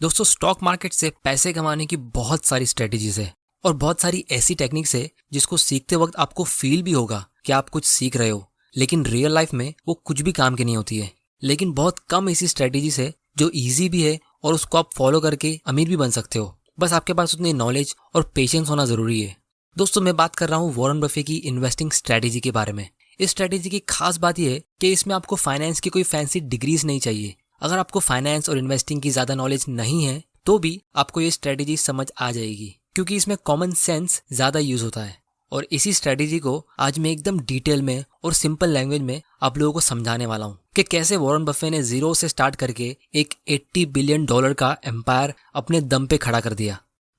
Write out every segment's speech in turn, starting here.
दोस्तों, stock market से पैसे कमाने की बहुत सारी स्ट्रेटेजीज है और बहुत सारी ऐसी टेक्निक्स है जिसको सीखते वक्त आपको फील भी होगा कि आप कुछ सीख रहे हो, लेकिन रियल लाइफ में वो कुछ भी काम की नहीं होती है। लेकिन बहुत कम ऐसी स्ट्रेटेजीज है जो इजी भी है और उसको आप फॉलो करके अमीर भी बन सकते हो। बस आपके पास उतनी नॉलेज और पेशेंस होना जरूरी है। दोस्तों, मैं बात कर रहा हूँ वॉरेन बफे की इन्वेस्टिंग स्ट्रेटेजी के बारे में। इस स्ट्रेटेजी की खास बात यह है कि इसमें आपको फाइनेंस की कोई फैंसी डिग्रीज नहीं चाहिए। अगर आपको फाइनेंस और इन्वेस्टिंग की ज्यादा नॉलेज नहीं है तो भी आपको ये स्ट्रेटेजी समझ आ जाएगी, क्योंकि इसमें कॉमन सेंस ज्यादा यूज होता है। और इसी स्ट्रेटेजी को आज मैं एकदम डिटेल में और सिंपल लैंग्वेज में आप लोगों को समझाने वाला हूँ कि कैसे वॉरेन बफे ने जीरो से स्टार्ट करके एक $80 बिलियन का एम्पायर अपने दम पे खड़ा कर दिया।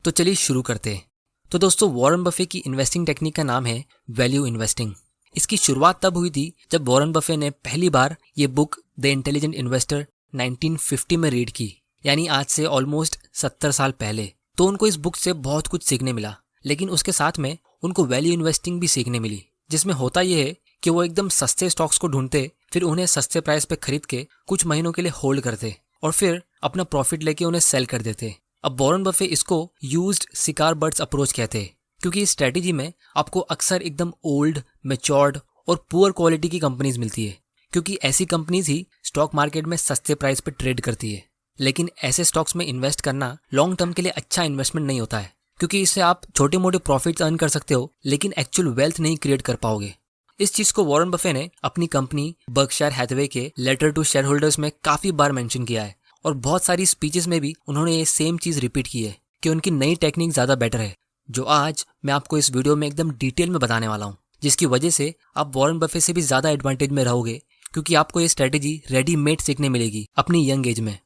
तो चलिए शुरू करते हैं। तो दोस्तों, वॉरेन बफे की इन्वेस्टिंग टेक्निक का नाम है वैल्यू इन्वेस्टिंग। इसकी शुरुआत तब हुई थी जब वॉरेन बफे ने पहली बार ये बुक द इंटेलिजेंट इन्वेस्टर 1950 में रीड की, यानी आज से ऑलमोस्ट 70 साल पहले। तो उनको इस बुक से बहुत कुछ सीखने मिला, लेकिन उसके साथ में उनको वैल्यू इन्वेस्टिंग भी सीखने मिली, जिसमें होता यह है कि वो एकदम सस्ते स्टॉक्स को ढूंढते, फिर उन्हें सस्ते प्राइस पे खरीद के कुछ महीनों के लिए होल्ड करते और फिर अपना प्रॉफिट लेके उन्हें सेल कर देते। अब वॉरेन बफे इसको यूज्ड सिकार बर्ड्स अप्रोच कहते हैं, क्योंकि इस स्ट्रेटेजी में आपको अक्सर एकदम ओल्ड, मैच्योर्ड और पुअर क्वालिटी की कंपनीज मिलती है, क्योंकि ऐसी कंपनीज ही स्टॉक मार्केट में सस्ते प्राइस पे ट्रेड करती है। लेकिन ऐसे स्टॉक्स में इन्वेस्ट करना लॉन्ग टर्म के लिए अच्छा इन्वेस्टमेंट नहीं होता है, क्योंकि इससे आप छोटे मोटे प्रॉफिट्स अर्न कर सकते हो, लेकिन एक्चुअल वेल्थ नहीं क्रिएट कर पाओगे। इस चीज को वॉरेन बफे ने अपनी कंपनी बर्कशायर हैथवे के लेटर टू शेयर होल्डर्स में काफी बार मेंशन किया है, और बहुत सारी स्पीचेस में भी उन्होंने ये सेम चीज रिपीट की है कि उनकी नई टेक्निक ज्यादा बेटर है, जो आज मैं आपको इस वीडियो में एकदम डिटेल में बताने वाला हूँ, जिसकी वजह से आप वॉरेन बफे से भी ज्यादा एडवांटेज में रहोगे, क्योंकि आपको ये स्ट्रेटेजी रेडीमेड सीखने मिलेगी अपनी यंग एज में।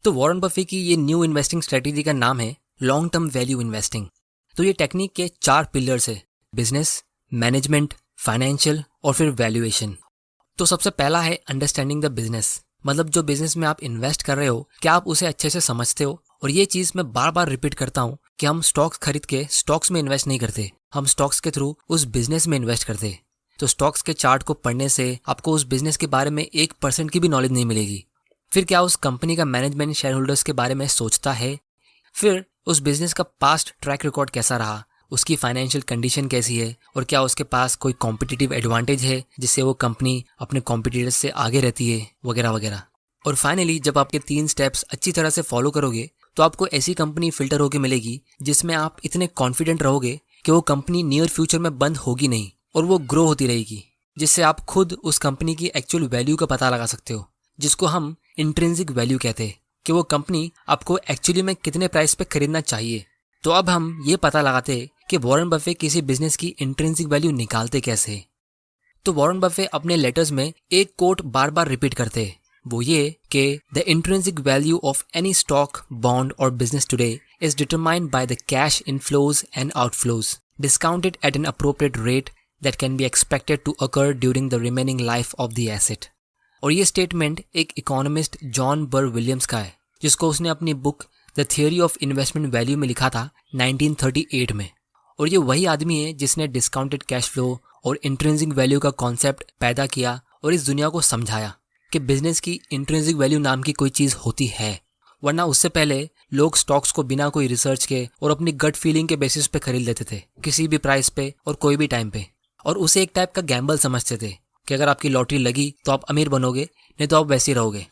तो वॉरेन बफे की ये न्यू इन्वेस्टिंग स्ट्रेटेजी का नाम है लॉन्ग टर्म वैल्यू इन्वेस्टिंग। तो ये टेक्निक के 4 पिलर्स है: बिजनेस, मैनेजमेंट, फाइनेंशियल और फिर वैल्यूएशन। तो सबसे पहला है अंडरस्टैंडिंग द बिजनेस, मतलब जो बिजनेस में आप इन्वेस्ट कर रहे हो क्या आप उसे अच्छे से समझते हो। और ये चीज मैं बार बार रिपीट करता हूँ कि हम स्टॉक्स खरीद के स्टॉक्स में इन्वेस्ट नहीं करते, हम स्टॉक्स के थ्रू उस बिजनेस में इन्वेस्ट करते। तो स्टॉक्स के चार्ट को पढ़ने से आपको उस बिजनेस के बारे में 1% की भी नॉलेज नहीं मिलेगी। फिर क्या उस कंपनी का मैनेजमेंट शेयर होल्डर्स के बारे में सोचता है, फिर उस बिजनेस का पास्ट ट्रैक रिकॉर्ड कैसा रहा, उसकी फाइनेंशियल कंडीशन कैसी है, और क्या उसके पास कोई कॉम्पिटिटिव एडवांटेज है जिससे वो कंपनी अपने कॉम्पिटिटर्स से आगे रहती है, वगैरह वगैरह। और फाइनली जब आपके 3 स्टेप्स अच्छी तरह से फॉलो करोगे तो आपको ऐसी कंपनी फिल्टर होकर मिलेगी जिसमें आप इतने कॉन्फिडेंट रहोगे कि वो कंपनी नियर फ्यूचर में बंद होगी नहीं और वो ग्रो होती रहेगी, जिससे आप खुद उस कंपनी की एक्चुअल वैल्यू का पता लगा सकते हो, जिसको हम इंट्रिंसिक वैल्यू कहते हैं, कि वो कंपनी आपको एक्चुअली में कितने प्राइस पे खरीदना चाहिए। तो अब हम ये पता लगाते हैं कि वॉरेन बफे किसी बिजनेस की इंट्रिंसिक वैल्यू निकालते कैसे। तो वॉरेन बफे अपने लेटर्स में एक कोट बार बार रिपीट करते हैं, वो ये कि the intrinsic value of any stock, bond और business today is determined by the cash inflows and outflows, discounted at an appropriate rate that can be expected to occur during the remaining life of the asset. और ये statement एक economist John बर Williams का है, जिसको उसने अपनी book the theory of investment value में लिखा था 1938 में। और ये वही आदमी है जिसने डिस्काउंटेड कैश फ्लो और इंट्रिंसिक वैल्यू का कॉन्सेप्ट पैदा किया और इस दुनिया को समझाया कि बिजनेस की इंट्रिंसिक वैल्यू नाम की कोई चीज होती है। वरना उससे पहले लोग स्टॉक्स को बिना कोई रिसर्च के और अपनी गट फीलिंग के बेसिस पे खरीद लेते थे, किसी भी प्राइस पे और कोई भी टाइम पे, और उसे एक टाइप का गैम्बल समझते थे कि अगर आपकी लॉटरी लगी तो आप अमीर बनोगे, नहीं तो आप वैसे ही रहोगे।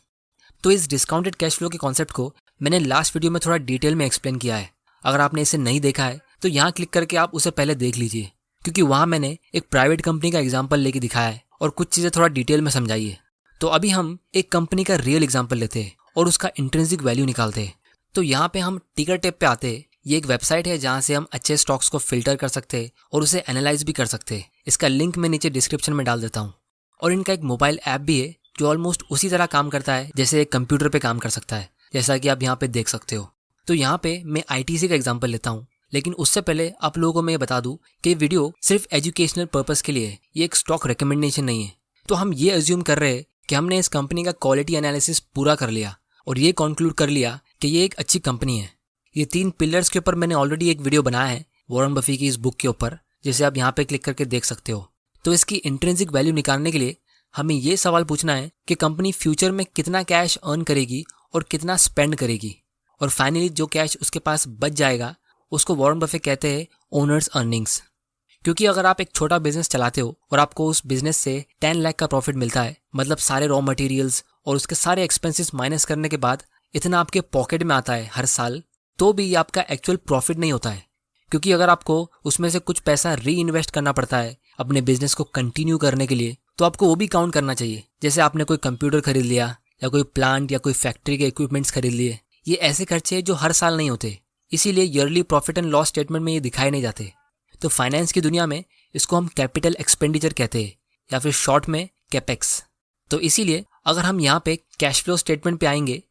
तो इस डिस्काउंटेड कैश फ्लो के कॉन्सेप्ट को मैंने लास्ट वीडियो में थोड़ा डिटेल में एक्सप्लेन किया है। अगर आपने इसे नहीं देखा है तो यहाँ क्लिक करके आप उसे पहले देख लीजिए, क्योंकि वहाँ मैंने एक प्राइवेट कंपनी का एग्जाम्पल लेके दिखाया है और कुछ चीज़ें थोड़ा डिटेल में समझाई है। तो अभी हम एक कंपनी का रियल एग्जाम्पल लेते हैं और उसका इंट्रिंसिक वैल्यू निकालते हैं। तो यहाँ पे हम टिकर टेप पे आते हैं। ये एक वेबसाइट है जहाँ से हम अच्छे स्टॉक्स को फिल्टर कर सकते हैं और उसे एनालाइज भी कर सकते हैं। इसका लिंक मैं नीचे डिस्क्रिप्शन में डाल देता हूँ। और इनका एक मोबाइल ऐप भी है जो ऑलमोस्ट उसी तरह काम करता है जैसे एक कंप्यूटर पे काम कर सकता है, जैसा कि आप यहाँ पे देख सकते हो। तो यहाँ पे मैं ITC का एग्जांपल लेता हूँ, लेकिन उससे पहले आप लोगों को मैं बता दूँ कि ये वीडियो सिर्फ एजुकेशनल पर्पस के लिए है, ये एक स्टॉक रिकमेंडेशन नहीं है। तो हम ये अज्यूम कर रहे हैं कि हमने इस कंपनी का क्वालिटी एनालिसिस पूरा कर लिया और ये कंक्लूड कर लिया कि ये एक अच्छी कंपनी है। ये 3 पिलर्स के ऊपर मैंने ऑलरेडी एक वीडियो बनाया है वॉरेन बफे की इस बुक के ऊपर, जिसे आप यहाँ पे क्लिक करके देख सकते हो। तो इसकी इंट्रिंसिक वैल्यू निकालने के लिए हमें ये सवाल पूछना है कि कंपनी फ्यूचर में कितना कैश अर्न करेगी और कितना स्पेंड करेगी। और फाइनली जो कैश उसके पास बच जाएगा उसको वॉरेन बफे कहते हैं ओनर्स अर्निंग्स। क्योंकि अगर आप एक छोटा बिजनेस चलाते हो और आपको उस बिजनेस से 10 लाख का प्रॉफिट मिलता है, मतलब सारे रॉ मटेरियल्स और उसके सारे एक्सपेंसेस माइनस करने के बाद इतना आपके पॉकेट में आता है हर साल, तो भी ये आपका एक्चुअल प्रॉफिट नहीं होता है। क्योंकि अगर आपको उसमें से कुछ पैसा री इन्वेस्ट करना पड़ता है अपने बिजनेस को कंटिन्यू करने के लिए, तो आपको वो भी काउंट करना चाहिए। जैसे आपने कोई कंप्यूटर खरीद लिया या कोई प्लांट या कोई फैक्ट्री के इक्विपमेंट्स खरीद लिए, ये ऐसे खर्चे जो हर साल नहीं होते, इसीलिए yearly profit and loss statement में ये दिखाए नहीं जाते। तो फाइनेंस की दुनिया में इसको हम कैपिटल एक्सपेंडिचर कहते हैं या फिर शॉर्ट में कैपेक्स। तो इसीलिए अगर हम यहाँ पे कैश फ्लो स्टेटमेंट पे आएंगे,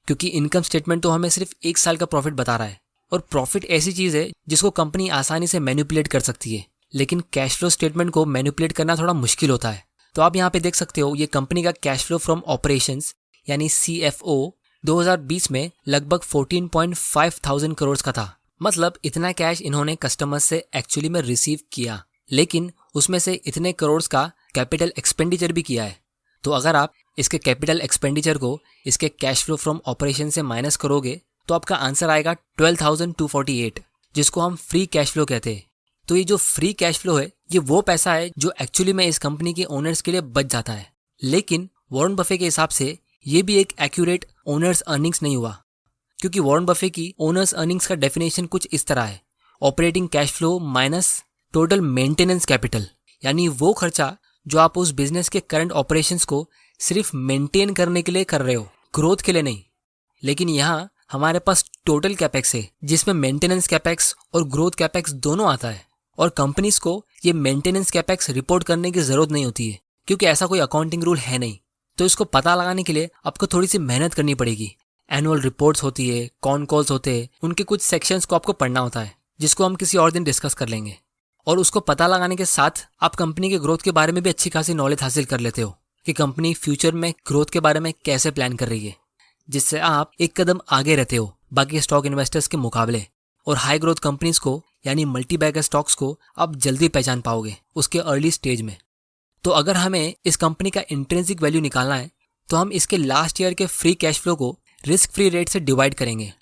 क्योंकि इनकम स्टेटमेंट तो हमें सिर्फ 1 साल का प्रॉफिट बता रहा है और प्रॉफिट ऐसी चीज़ है जिसको कंपनी आसानी से मैनिपुलेट कर सकती है, लेकिन कैश फ्लो स्टेटमेंट को मैनिपुलेट करना थोड़ा मुश्किल होता है। तो आप यहाँ पे देख सकते हो ये कंपनी का कैश फ्लो फ्रॉम ऑपरेशंस यानी CFO 2020 में लगभग 14.5 थाउजेंड करोड़ का था। मतलब इतना कैश इन्होंने कस्टमर से एक्चुअली में रिसीव किया, लेकिन उसमें से इतने करोड़ का कैपिटल एक्सपेंडिचर भी किया है। तो अगर आप इसके कैपिटल एक्सपेंडिचर को इसके कैश फ्लो फ्रॉम ऑपरेशन से माइनस करोगे तो आपका आंसर आएगा 12,248, जिसको हम फ्री कैश फ्लो कहते हैं। तो ये जो फ्री कैश फ्लो है ये वो पैसा है जो एक्चुअली में इस कंपनी के ओनर्स के लिए बच जाता है। लेकिन वॉरेन बफे के हिसाब से ये भी एक एक्यूरेट ओनर्स अर्निंग्स नहीं हुआ, क्योंकि वॉरेन बफे की ओनर्स अर्निंग्स का डेफिनेशन कुछ इस तरह है, operating cash flow minus total maintenance capital, यानी वो खर्चा जो आप उस बिजनेस के करंट ऑपरेशंस को सिर्फ मेंटेन करने के लिए कर रहे हो, ग्रोथ के लिए नहीं। लेकिन यहाँ हमारे पास टोटल कैपेक्स है जिसमें मेंटेनेंस कैपेक्स और ग्रोथ कैपेक्स दोनों आता है, और कंपनीज को ये मेंटेनेंस कैपेक्स रिपोर्ट करने की जरूरत नहीं होती है, क्योंकि ऐसा कोई अकाउंटिंग रूल है नहीं। तो इसको पता लगाने के लिए आपको थोड़ी सी मेहनत करनी पड़ेगी। एनुअल रिपोर्ट्स होती है, कॉन कॉल्स होते हैं, उनके कुछ सेक्शंस को आपको पढ़ना होता है, जिसको हम किसी और दिन डिस्कस कर लेंगे। और उसको पता लगाने के साथ आप कंपनी के ग्रोथ के बारे में भी अच्छी खासी नॉलेज हासिल कर लेते हो कि कंपनी फ्यूचर में ग्रोथ के बारे में कैसे प्लान कर रही है, जिससे आप एक कदम आगे रहते हो बाकी स्टॉक इन्वेस्टर्स के मुकाबले, और हाई ग्रोथ कंपनीज को यानी मल्टी बैगर स्टॉक्स को आप जल्दी पहचान पाओगे उसके अर्ली स्टेज में। तो अगर हमें इस कंपनी का इंट्रिंसिक वैल्यू निकालना है तो हम इसके लास्ट ईयर के फ्री कैश फ्लो को रिस्क फ्री रेट से डिवाइड करेंगे।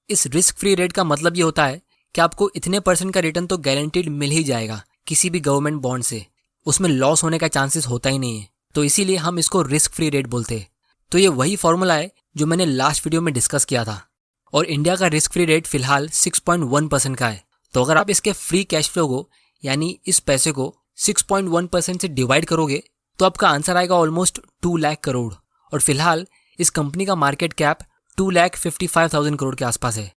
इस रिस्क फ्री रेट का मतलब ये होता है कि आपको इतने % का रिटर्न तो गारंटीड मिल ही जाएगा किसी भी गवर्नमेंट बॉन्ड से, उसमें लॉस होने का चांसेस होता ही नहीं है। तो इसीलिए हम इसको रिस्क फ्री रेट बोलते हैं। तो ये वही फॉर्मूला है जो मैंने लास्ट वीडियो में डिस्कस किया था, और इंडिया का रिस्क फ्री रेट फिलहाल 6.1% का है। तो अगर आप इसके फ्री कैश फ्लो को यानी इस पैसे को 6.1% से डिवाइड करोगे तो आपका आंसर आएगा ऑलमोस्ट 2 लाख करोड़, और फिलहाल इस कंपनी का मार्केट कैप 2,55,000 करोड़ के आसपास है।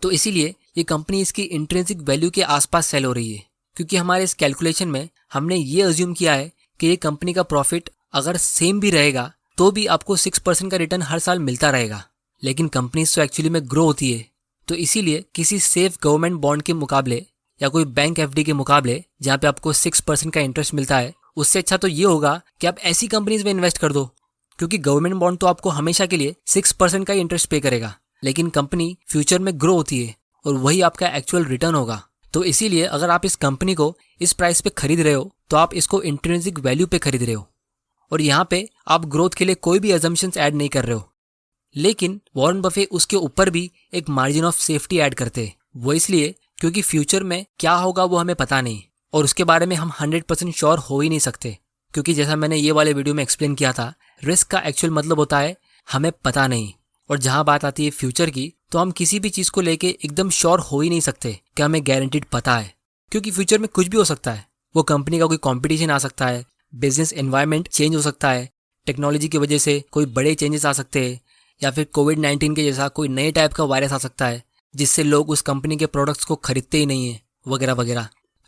तो इसीलिए ये कंपनी इसकी इंट्रिंसिक वैल्यू के आसपास सेल हो रही है, क्योंकि हमारे इस कैलकुलेशन में हमने ये अज्यूम किया है कि ये कंपनी का प्रॉफिट अगर सेम भी रहेगा तो भी आपको 6% का रिटर्न हर साल मिलता रहेगा। लेकिन कंपनीज तो एक्चुअली में ग्रो होती है, तो इसीलिए किसी सेफ गवर्नमेंट बॉन्ड के मुकाबले या कोई बैंक FD के मुकाबले जहाँ पे आपको 6% का इंटरेस्ट मिलता है, उससे अच्छा तो ये होगा कि आप ऐसी कंपनीज में इन्वेस्ट कर दो, क्योंकि गवर्नमेंट बॉन्ड तो आपको हमेशा के लिए 6% का इंटरेस्ट पे करेगा, लेकिन कंपनी फ्यूचर में ग्रो होती है और वही आपका एक्चुअल रिटर्न होगा। तो इसीलिए अगर आप इस कंपनी को इस प्राइस पे खरीद रहे हो तो आप इसको इंट्रिंसिक वैल्यू पे खरीद रहे हो, और यहाँ पे आप ग्रोथ के लिए कोई भी अजम्पशंस ऐड नहीं कर रहे हो। लेकिन वॉरेन बफे उसके ऊपर भी एक मार्जिन ऑफ सेफ्टी ऐड करते हैं। वो इसलिए क्योंकि फ्यूचर में क्या होगा वो हमें पता नहीं, और उसके बारे में हम 100% श्योर हो ही नहीं सकते, क्योंकि जैसा मैंने ये वाले वीडियो में एक्सप्लेन किया था, रिस्क का एक्चुअल मतलब होता है हमें पता नहीं। और जहां बात आती है फ्यूचर की, तो हम किसी भी चीज को लेके एकदम श्योर हो ही नहीं सकते कि हमें गारंटीड पता है, क्योंकि फ्यूचर में कुछ भी हो सकता है। वो कंपनी का कोई कंपटीशन आ सकता है, बिजनेस एनवायरनमेंट चेंज हो सकता है, टेक्नोलॉजी की वजह से कोई बड़े चेंजेस आ सकते हैं, या फिर कोविड-19 के जैसा कोई नए टाइप का वायरस आ सकता है जिससे लोग उस कंपनी के प्रोडक्ट्स को खरीदते ही नहीं है, वगैरह वगैरह।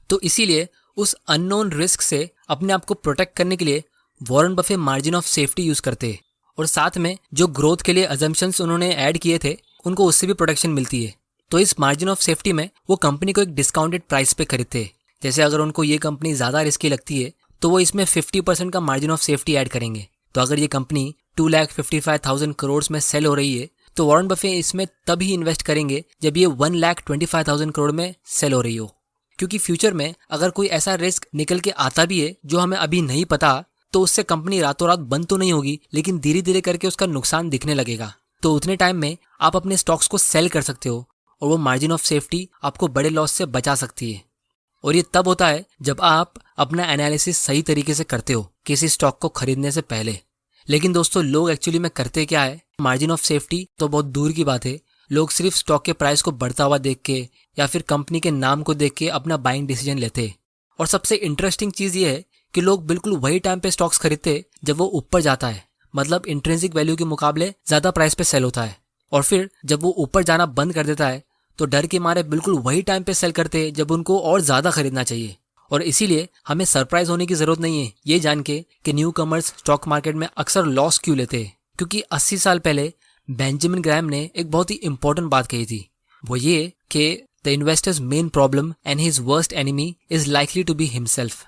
तो इसीलिए उस अननोन रिस्क से अपने आप को प्रोटेक्ट करने के लिए Warren Buffett margin of safety use करते हैं, और साथ में जो ग्रोथ के लिए अजम्पशंस उन्होंने ऐड किए थे उनको उससे भी प्रोटेक्शन मिलती है। तो इस मार्जिन ऑफ सेफ्टी में वो कंपनी को एक डिस्काउंटेड प्राइस पे खरीदते हैं। जैसे अगर उनको ये कंपनी ज़्यादा रिस्की लगती है तो वो इसमें 50% का मार्जिन ऑफ सेफ्टी ऐड करेंगे। तो अगर ये कंपनी 2,55,000 करोड़ में सेल हो रही है तो वॉरेन बफे इसमें तभी इन्वेस्ट करेंगे जब ये 1,25,000 करोड़ में सेल हो रही हो, क्योंकि फ्यूचर में अगर कोई ऐसा रिस्क निकल के आता भी है जो हमें अभी नहीं पता, तो उससे कंपनी रातों रात बंद तो नहीं होगी, लेकिन धीरे धीरे करके उसका नुकसान दिखने लगेगा। तो उतने टाइम में आप अपने स्टॉक्स को सेल कर सकते हो और वो मार्जिन ऑफ सेफ्टी आपको बड़े लॉस से बचा सकती है। और ये तब होता है जब आप अपना एनालिसिस सही तरीके से करते हो किसी स्टॉक को खरीदने से पहले। लेकिन दोस्तों, लोग एक्चुअली में करते क्या है, मार्जिन ऑफ सेफ्टी तो बहुत दूर की बात है, लोग सिर्फ स्टॉक के प्राइस को बढ़ता हुआ देख के या फिर कंपनी के नाम को देख के अपना बाइंग डिसीजन लेते। और सबसे इंटरेस्टिंग चीज ये है कि लोग बिल्कुल वही टाइम पे स्टॉक्स खरीदते जब वो ऊपर जाता है, मतलब इंट्रिंसिक वैल्यू के मुकाबले ज्यादा प्राइस पे सेल होता है। और फिर जब वो ऊपर जाना बंद कर देता है तो डर के मारे बिल्कुल वही टाइम पे सेल करते जब उनको और ज्यादा खरीदना चाहिए। और इसीलिए हमें सरप्राइज होने की जरूरत नहीं है ये जान के कि न्यू कमर्स स्टॉक मार्केट में अक्सर लॉस क्यों लेते हैं, क्योंकि 80 साल पहले बेंजामिन ग्रैम ने एक बहुत ही इंपॉर्टेंट बात कही थी। वो ये कि the investor's main problem and his worst enemy is likely to be himself.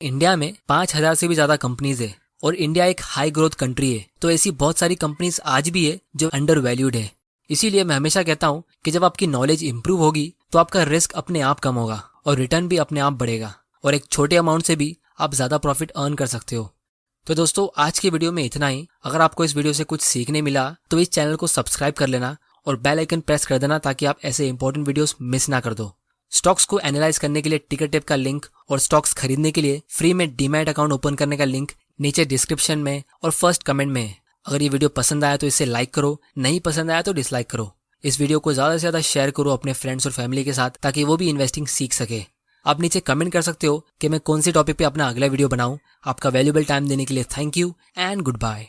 India में 5000 से भी ज्यादा कंपनीज है और इंडिया एक हाई ग्रोथ कंट्री है, तो ऐसी बहुत सारी कंपनीज आज भी है जो अंडर वैल्यूड है। इसीलिए मैं हमेशा कहता हूँ कि जब आपकी नॉलेज इंप्रूव होगी तो आपका रिस्क अपने आप कम होगा और रिटर्न भी अपने आप बढ़ेगा और एक छोटे अमाउंट से भी आप ज्यादा प्रॉफिट अर्न कर सकते हो। तो दोस्तों, आज के वीडियो में इतना ही। अगर आपको इस वीडियो से कुछ सीखने मिला तो इस चैनल को सब्सक्राइब कर लेना और बेल आइकन प्रेस कर देना ताकि आप ऐसे इंपॉर्टेंट वीडियोस मिस ना कर दो। स्टॉक्स को एनालाइज करने के लिए टिकर टिप का लिंक और स्टॉक्स खरीदने के लिए फ्री में डीमैट अकाउंट ओपन करने का लिंक नीचे डिस्क्रिप्शन में और फर्स्ट कमेंट में है। अगर ये वीडियो पसंद आया तो इसे लाइक करो, नहीं पसंद आया तो डिसलाइक करो। इस वीडियो को ज्यादा से ज्यादा शेयर करो अपने फ्रेंड्स और फैमिली के साथ ताकि वो भी इन्वेस्टिंग सीख सके। आप नीचे कमेंट कर सकते हो कि मैं कौन सी टॉपिक पे अपना अगला वीडियो बनाऊं। आपका वैल्यूएबल टाइम देने के लिए thank you and good bye.